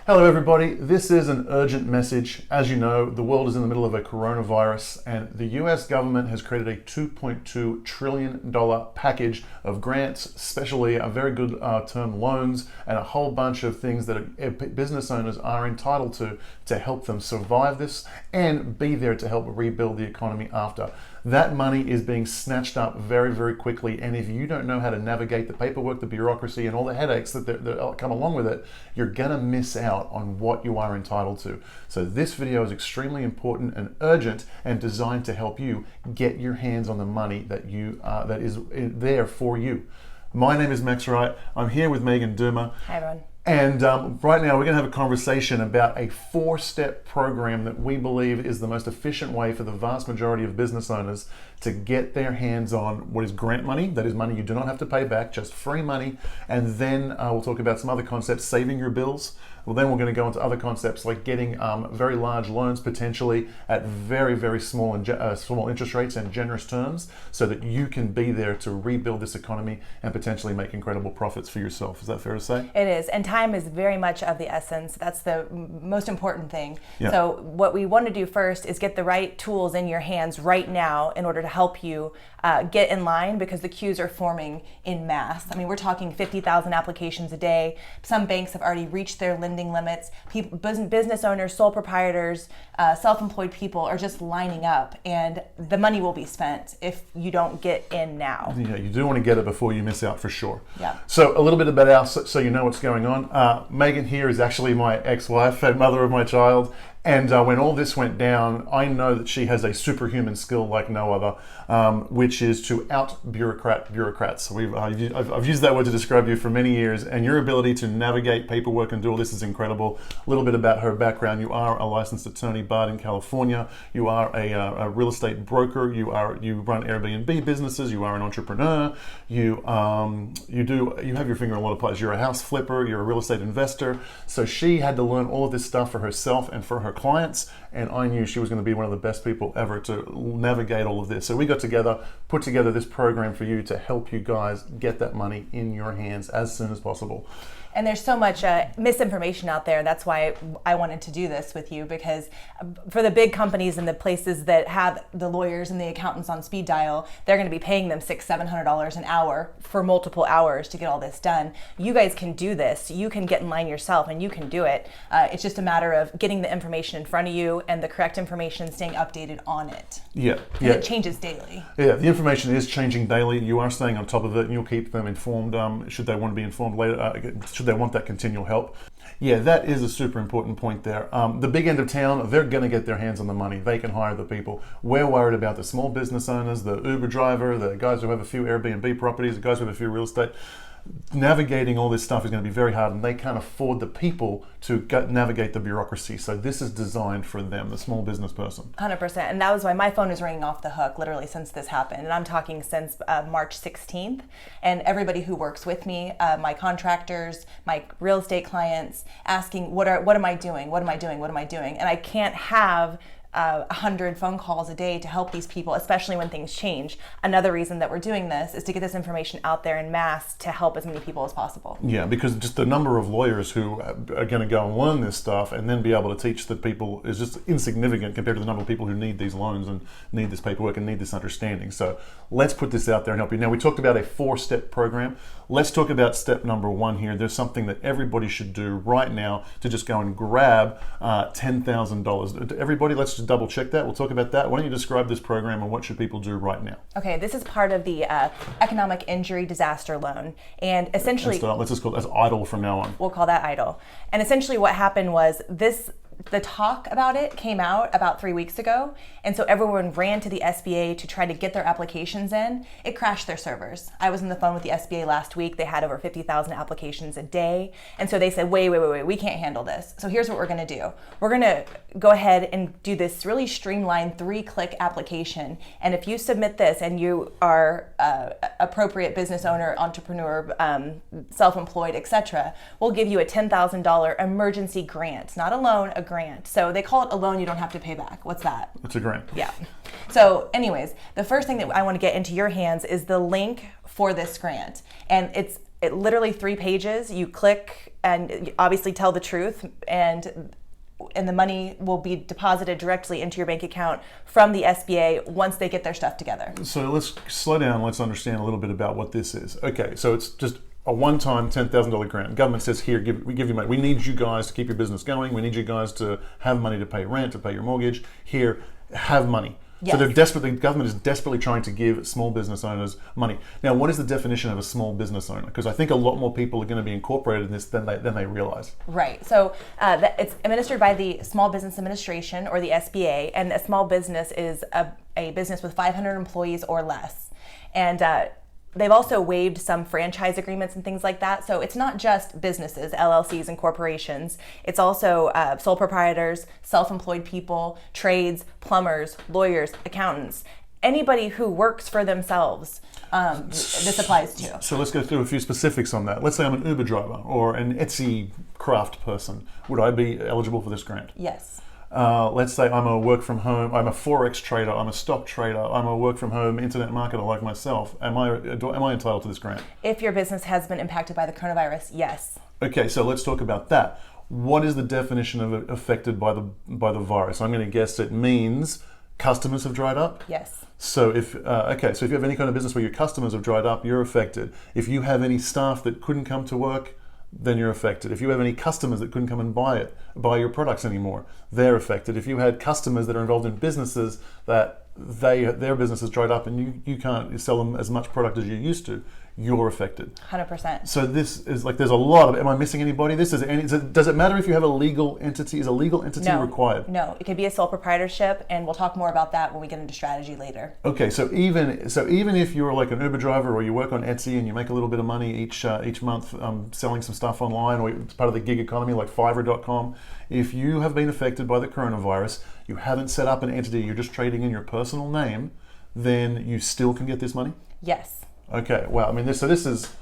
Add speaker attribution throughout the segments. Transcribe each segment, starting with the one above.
Speaker 1: Hello everybody, this is an urgent message. As you know, the world is in the middle of a coronavirus and the US government has created a $2.2 trillion package of grants, especially a very good term loans and a whole bunch of things that business owners are entitled to help them survive this and be there to help rebuild the economy after. That money is being snatched up very, very quickly, and if you don't know how to navigate the paperwork, the bureaucracy, and all the headaches that come along with it, you're gonna miss out on what you are entitled to. So this video is extremely important and urgent and designed to help you get your hands on the money that is there for you. My name is Max Wright. I'm here with Megan Durma.
Speaker 2: Hi everyone.
Speaker 1: And right now we're going to have a conversation about a 4-step program that we believe is the most efficient way for the vast majority of business owners to get their hands on what is grant money, that is money you do not have to pay back, just free money. And then we'll talk about some other concepts, saving your bills. Well, then we're going to go into other concepts like getting very large loans potentially at very, very small interest rates and generous terms so that you can be there to rebuild this economy and potentially make incredible profits for yourself. Is that fair to say?
Speaker 2: It is, and time is very much of the essence. That's the most important thing.
Speaker 1: Yeah.
Speaker 2: So what we want to do first is get the right tools in your hands right now in order to help you get in line, because the queues are forming in mass. I mean, we're talking 50,000 applications a day. Some banks have already reached their lending limits. Business owners, sole proprietors, self-employed people are just lining up, and the money will be spent if you don't get in now.
Speaker 1: Yeah, you do want to get it before you miss out for sure.
Speaker 2: Yeah.
Speaker 1: So a little bit about us, so you know what's going on. Megan here is actually my ex-wife and mother of my child. And when all this went down, I know that she has a superhuman skill like no other, which is to out-bureaucrat bureaucrats. So I've used that word to describe you for many years, and your ability to navigate paperwork and do all this is incredible. A little bit about her background. You are a licensed attorney barred in California. You are a real estate broker. You run Airbnb businesses. You are an entrepreneur. You have your finger in a lot of pies. You're a house flipper. You're a real estate investor. So she had to learn all of this stuff for herself and for her clients, and I knew she was going to be one of the best people ever to navigate all of this. So we got together, put together this program for you to help you guys get that money in your hands as soon as possible.
Speaker 2: And there's so much misinformation out there. That's why I wanted to do this with you, because for the big companies and the places that have the lawyers and the accountants on speed dial, they're going to be paying them $600-700 an hour for multiple hours to get all this done. You guys can do this. You can get in line yourself, and you can do it. It's just a matter of getting the information in front of you and the correct information, staying updated on it.
Speaker 1: Yeah.
Speaker 2: And it changes daily.
Speaker 1: Yeah, the information is changing daily. You are staying on top of it, and you'll keep them informed should they want to be informed later. Should they want that continual help. Yeah, that is a super important point there. The big end of town, they're going to get their hands on the money. They can hire the people. We're worried about the small business owners, the Uber driver, the guys who have a few Airbnb properties, the guys who have a few real estate. Navigating all this stuff is going to be very hard, and they can't afford the people to navigate the bureaucracy. So this is designed for them, the small business person.
Speaker 2: 100%. And that was why my phone is ringing off the hook literally since this happened. And I'm talking since March 16th. And everybody who works with me, my contractors, my real estate clients, asking, what am I doing? What am I doing? What am I doing? And I can't have 100 phone calls a day to help these people, especially when things change. Another reason that we're doing this is to get this information out there in mass to help as many people as possible.
Speaker 1: Yeah, because just the number of lawyers who are going to go and learn this stuff and then be able to teach the people is just insignificant compared to the number of people who need these loans and need this paperwork and need this understanding. So let's put this out there and help you. Now, we talked about a 4-step program. Let's talk about step number 1 here. There's something that everybody should do right now to just go and grab $10,000. Everybody, let's just double check that. We'll talk about that. Why don't you describe this program and what should people do right now?
Speaker 2: Okay, this is part of the economic injury disaster loan. And essentially,
Speaker 1: let's just call it as EIDL from now on.
Speaker 2: We'll call that EIDL. And essentially what happened was the talk about it came out about 3 weeks ago, and so everyone ran to the SBA to try to get their applications in. It crashed their servers. I was on the phone with the SBA last week. They had over 50,000 applications a day, and so they said, wait, we can't handle this. So here's what we're going to do. We're going to go ahead and do this really streamlined 3-click application, and if you submit this and you are appropriate business owner, entrepreneur, self-employed, etc., we'll give you a $10,000 emergency grant, not a loan, a grant. So they call it a loan you don't have to pay back. What's that?
Speaker 1: It's a grant.
Speaker 2: Yeah. So anyways, the first thing that I want to get into your hands is the link for this grant. And it's It literally 3 pages. You click and you obviously tell the truth, and the money will be deposited directly into your bank account from the SBA once they get their stuff together.
Speaker 1: So let's slow down. Let's understand a little bit about what this is. Okay, so it's just a one-time $10,000 grant. Government says, here, we give you money. We need you guys to keep your business going. We need you guys to have money to pay rent, to pay your mortgage. Here, have money.
Speaker 2: Yes.
Speaker 1: So the government is desperately trying to give small business owners money. Now, what is the definition of a small business owner? Because I think a lot more people are going to be incorporated in this than they realize.
Speaker 2: Right. So it's administered by the Small Business Administration, or the SBA, and a small business is a business with 500 employees or less. And they've also waived some franchise agreements and things like that. So it's not just businesses, LLCs and corporations. It's also sole proprietors, self-employed people, trades, plumbers, lawyers, accountants, anybody who works for themselves. This applies to.
Speaker 1: So let's go through a few specifics on that. Let's say I'm an Uber driver or an Etsy craft person. Would I be eligible for this grant?
Speaker 2: Yes.
Speaker 1: Let's say I'm a work from home, I'm a Forex trader, I'm a stock trader, I'm a work from home internet marketer like myself. Am I entitled to this grant?
Speaker 2: If your business has been impacted by the coronavirus, yes.
Speaker 1: Okay, so let's talk about that. What is the definition of affected by the virus? I'm going to guess it means customers have dried up?
Speaker 2: Yes.
Speaker 1: So if you have any kind of business where your customers have dried up, you're affected. If you have any staff that couldn't come to work, then you're affected. If you have any customers that couldn't come and buy your products anymore, they're affected. If you had customers that are involved in businesses that their business has dried up and you can't sell them as much product as you used to, you're affected.
Speaker 2: 100%.
Speaker 1: So this is like, there's a lot of, am I missing anybody? Does it matter if you have a legal entity? Is a legal entity required?
Speaker 2: No, it could be a sole proprietorship, and we'll talk more about that when we get into strategy later.
Speaker 1: Okay, so even if you're like an Uber driver or you work on Etsy and you make a little bit of money each month selling some stuff online, or it's part of the gig economy like Fiverr.com, if you have been affected by the coronavirus, you haven't set up an entity, you're just trading in your personal name, then you still can get this money?
Speaker 2: Yes.
Speaker 1: Okay, well, I mean, this is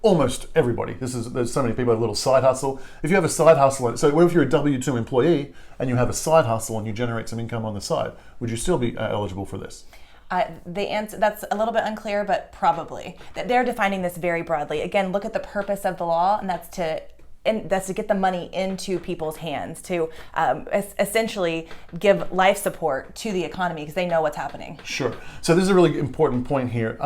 Speaker 1: almost everybody. There's so many people have a little side hustle. If you have a side hustle, so what if you're a W-2 employee and you have a side hustle and you generate some income on the side, would you still be eligible for this?
Speaker 2: The answer, that's a little bit unclear, but probably. They're defining this very broadly. Again, look at the purpose of the law, and that's to get the money into people's hands, to essentially give life support to the economy because they know what's happening.
Speaker 1: Sure. So this is a really important point here.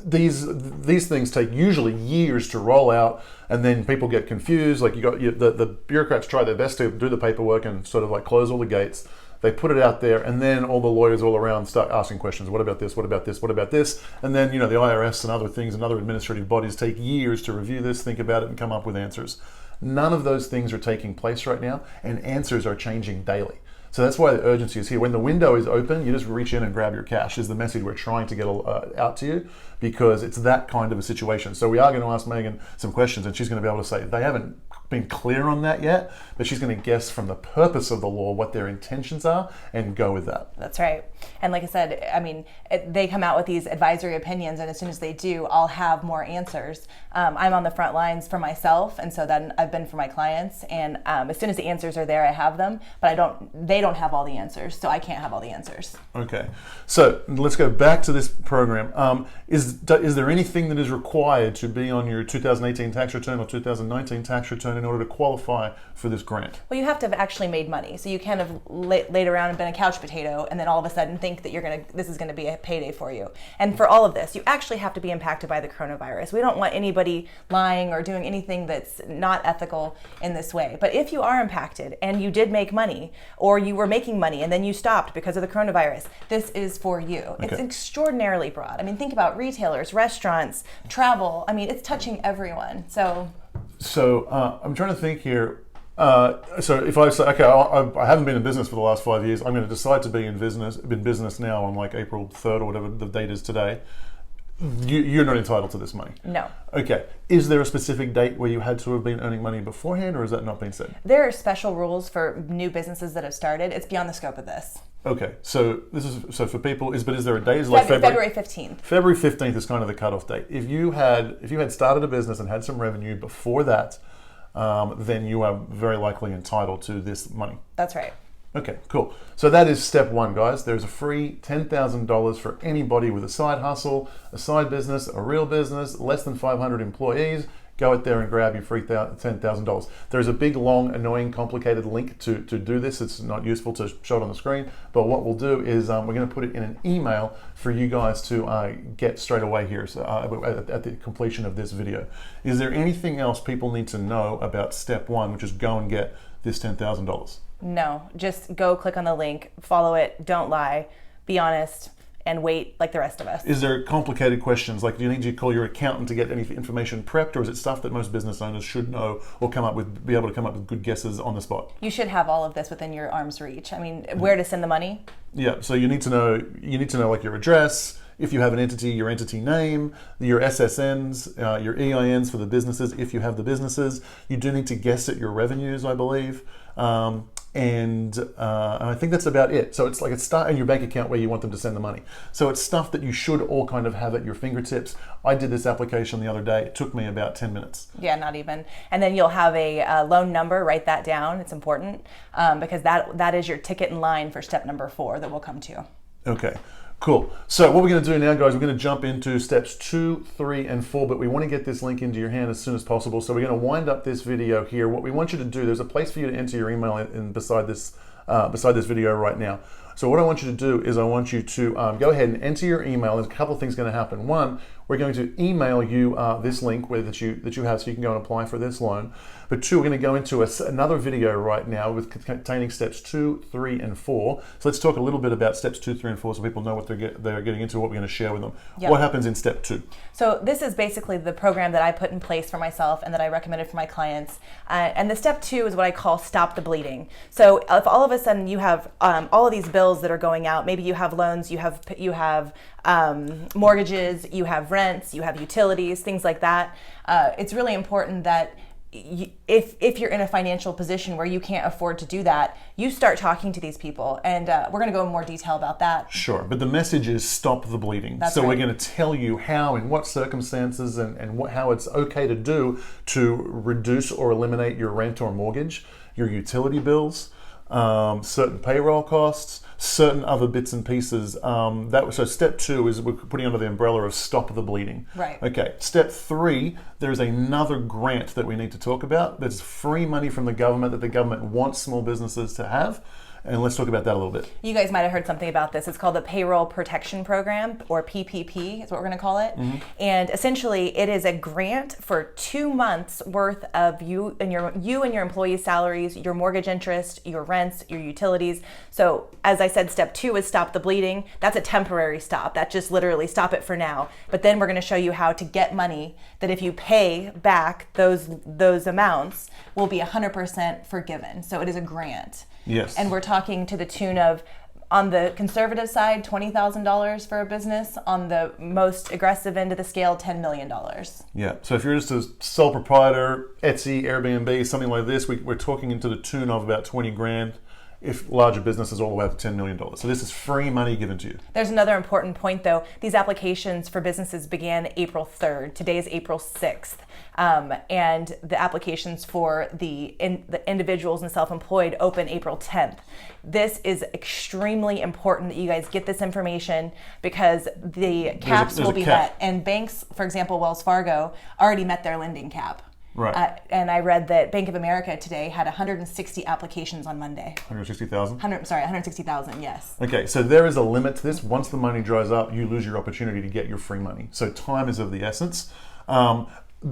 Speaker 1: These things take usually years to roll out, and then people get confused. Like the bureaucrats try their best to do the paperwork and sort of like close all the gates. They put it out there, and then all the lawyers all around start asking questions. What about this? What about this? What about this? And then the IRS and other things and other administrative bodies take years to review this, think about it, and come up with answers. None of those things are taking place right now, and answers are changing daily. So that's why the urgency is here. When the window is open, you just reach in and grab your cash is the message we're trying to get out to you, because it's that kind of a situation. So we are going to ask Megan some questions, and she's going to be able to say they haven't been clear on that yet, but she's going to guess from the purpose of the law what their intentions are and go with that.
Speaker 2: That's right. And like I said, I mean, they come out with these advisory opinions, and as soon as they do, I'll have more answers. I'm on the front lines for myself, and so then I've been for my clients, and as soon as the answers are there, I have them, but they don't have all the answers, so I can't have all the answers.
Speaker 1: Okay, so let's go back to this program. Is there anything that is required to be on your 2018 tax return or 2019 tax return in order to qualify for this grant?
Speaker 2: Well, you have to have actually made money. So you kind of laid around and been a couch potato, and then all of a sudden think that this is going to be a payday for you. And for all of this, you actually have to be impacted by the coronavirus. We don't want anybody lying or doing anything that's not ethical in this way. But if you are impacted and you did make money, or you were making money and then you stopped because of the coronavirus, this is for you. Okay. It's extraordinarily broad. I mean, think about retailers, restaurants, travel. I mean, it's touching everyone. So
Speaker 1: I'm trying to think here. So if I say, okay, I haven't been in business for the last 5 years, I'm going to decide to be in business now on like April 3rd or whatever the date is today. You're not entitled to this money.
Speaker 2: No.
Speaker 1: Okay. Is there a specific date where you had to have been earning money beforehand, or has that not been said?
Speaker 2: There are special rules for new businesses that have started. It's beyond the scope of this.
Speaker 1: Okay. So for people, is there a date? Is
Speaker 2: February 15th.
Speaker 1: February 15th is kind of the cutoff date. If you had started a business and had some revenue before that, then you are very likely entitled to this money.
Speaker 2: That's right.
Speaker 1: Okay, cool. So that is step one, guys. There's a free $10,000 for anybody with a side hustle, a side business, a real business, less than 500 employees. Go out there and grab your free $10,000. There's a big, long, annoying, complicated link to do this. It's not useful to show it on the screen, but what we'll do is we're going to put it in an email for you guys to get straight away here at the completion of this video. Is there anything else people need to know about step one, which is go and get this $10,000?
Speaker 2: No, just go click on the link, follow it, don't lie, be honest, and wait like the rest of us.
Speaker 1: Is there complicated questions, like do you need to call your accountant to get any information prepped, or is it stuff that most business owners should know or be able to come up with good guesses on the spot?
Speaker 2: You should have all of this within your arm's reach. I mean, where to send the money?
Speaker 1: Yeah, so you need to know like your address, if you have an entity, your entity name, your SSNs, your EINs for the businesses, if you have the businesses. You do need to guess at your revenues, I believe. And I think that's about it. So it's like it's in your bank account where you want them to send the money. So it's stuff that you should all kind of have at your fingertips. I did this application the other day. It took me about 10 minutes.
Speaker 2: Yeah, not even. And then you'll have a loan number. Write that down. It's important because that is your ticket in line for step number 4 that we'll come to.
Speaker 1: Okay. Cool. So what we're going to do now, guys, we're going to jump into steps 2, 3, and 4, but we want to get this link into your hand as soon as possible. So we're going to wind up this video here. What we want you to do, there's a place for you to enter your email beside this video right now. So what I want you to do is I want you to go ahead and enter your email. There's a couple of things going to happen. One, we're going to email you this link that you have so you can go and apply for this loan. But 2, we're going to go into another video right now containing steps 2, 3, and 4. So let's talk a little bit about steps 2, 3, and 4 so people know what they're getting into, what we're going to share with them. Yep. What happens in step 2?
Speaker 2: So this is basically the program that I put in place for myself and that I recommended for my clients. And the step 2 is what I call stop the bleeding. So if all of a sudden you have all of these bills that are going out, maybe you have loans, you have mortgages, you have rents, you have utilities, things like that. It's really important that if you're in a financial position where you can't afford to do that, you start talking to these people, and we're going to go in more detail about that.
Speaker 1: Sure, but the message is stop the bleeding.
Speaker 2: That's
Speaker 1: so
Speaker 2: right.
Speaker 1: We're going to tell you how, in what circumstances, and how it's okay to do to reduce or eliminate your rent or mortgage, your utility bills, certain payroll costs, certain other bits and pieces. So step 2 is we're putting under the umbrella of stop the bleeding.
Speaker 2: Right.
Speaker 1: Okay. Step 3, there's another grant that we need to talk about. There's free money from the government that the government wants small businesses to have. And let's talk about that a little bit.
Speaker 2: You guys might have heard something about this. It's called the Payroll Protection Program, or PPP is what we're going to call it. Mm-hmm. And essentially, it is a grant for 2 months worth of you and your employees' salaries, your mortgage interest, your rents, your utilities. So as I said, step 2 is stop the bleeding. That's a temporary stop. That just literally stop it for now. But then we're going to show you how to get money that if you pay back those amounts will be 100% forgiven. So it is a grant.
Speaker 1: Yes.
Speaker 2: And we're talking to the tune of, on the conservative side, $20,000 for a business. On the most aggressive end of the scale, $10 million.
Speaker 1: Yeah. So if you're just a sole proprietor, Etsy, Airbnb, something like this, we're talking into the tune of about 20 grand. If larger businesses all the way up to $10 million. So this is free money given to you. There's
Speaker 2: another important point though. These applications for businesses began April 3rd. Today is April 6th. And the applications for the individuals and self-employed open April 10th. This is extremely important that you guys get this information because the caps will be met. And banks, for example, Wells Fargo, already met their lending cap.
Speaker 1: Right.
Speaker 2: And I read that Bank of America today had 160 applications on Monday.
Speaker 1: 160,000?
Speaker 2: 160,000, yes.
Speaker 1: Okay, so there is a limit to this. Once the money dries up, you lose your opportunity to get your free money. So time is of the essence.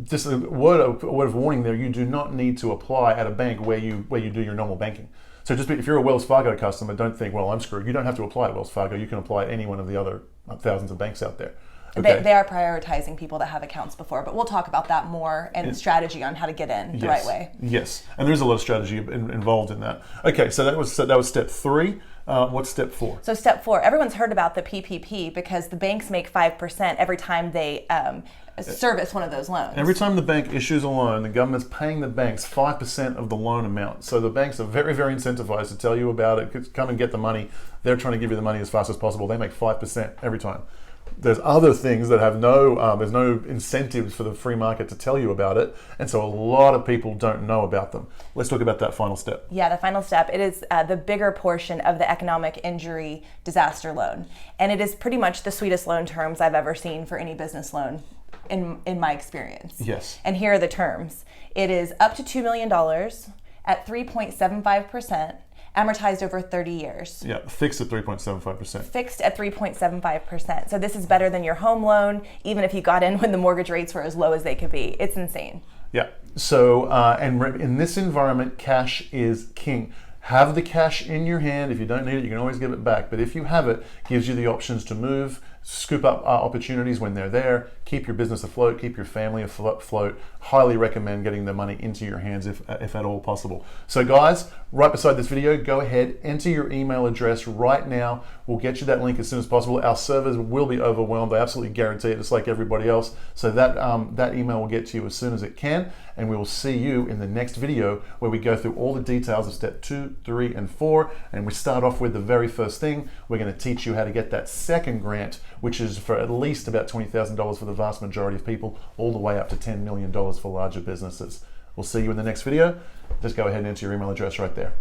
Speaker 1: Just a word of warning there, you do not need to apply at a bank where you do your normal banking. So if you're a Wells Fargo customer, don't think, well, I'm screwed. You don't have to apply at Wells Fargo. You can apply at any one of the other thousands of banks out there.
Speaker 2: Okay. They are prioritizing people that have accounts before, but we'll talk about that more and strategy on how to get in the right way.
Speaker 1: Yes, and there's a lot of strategy involved in that. Okay, so that was step 3. What's step 4?
Speaker 2: So step 4, everyone's heard about the PPP because the banks make 5% every time they service one of those loans.
Speaker 1: Every time the bank issues a loan, the government's paying the banks 5% of the loan amount. So the banks are very, very incentivized to tell you about it. Come and get the money. They're trying to give you the money as fast as possible. They make 5% every time. there's other things that have there's no incentives for the free market to tell you about it, and so a lot of people don't know about them. Let's talk about that final step.
Speaker 2: Yeah, the final step. It is the bigger portion of the economic injury disaster loan, and it is pretty much the sweetest loan terms I've ever seen for any business loan in my experience.
Speaker 1: Yes.
Speaker 2: And here are the terms. It is up to $2 million at 3.75%, amortized over 30 years.
Speaker 1: Yeah, fixed at 3.75%.
Speaker 2: Fixed at 3.75%. So this is better than your home loan, even if you got in when the mortgage rates were as low as they could be. It's insane.
Speaker 1: Yeah. So, in this environment, cash is king. Have the cash in your hand. If you don't need it, you can always give it back. But if you have it, it gives you the options to move, scoop up opportunities when they're there, keep your business afloat, keep your family afloat. Highly recommend getting the money into your hands if at all possible. So guys, right beside this video, go ahead, enter your email address right now. We'll get you that link as soon as possible. Our servers will be overwhelmed. I absolutely guarantee it, just like everybody else. So that email will get to you as soon as it can, and we will see you in the next video where we go through all the details of step 2, 3, and 4. And we start off with the very first thing. We're going to teach you how to get that second grant, which is for at least about $20,000 for the vast majority of people, all the way up to $10 million for larger businesses. We'll see you in the next video. Just go ahead and enter your email address right there.